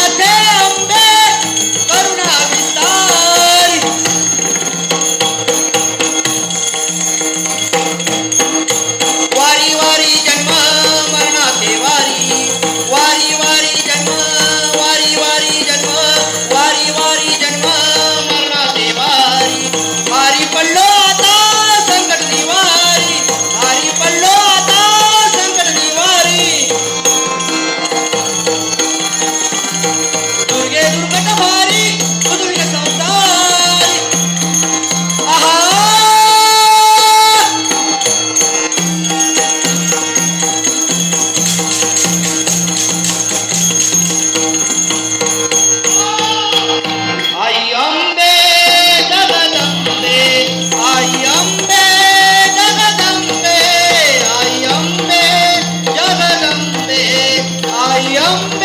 माथे अंबे करुणा विस्तारी वारी वारी जन्म मरणाचे वारी वारी वारी जन्म वारी वारी जन्म वारी वारी जन्म मरणाचे वारी भारी पडलो आता संकट निवारी भारी पडलो आता संकट निवारी दुर्गे दुर्गट भारी दुर्गे संसारी आहा आई अंबे जगदंबे आई अंबे जगदंबे आई अंबे जगदंबे आई अंबे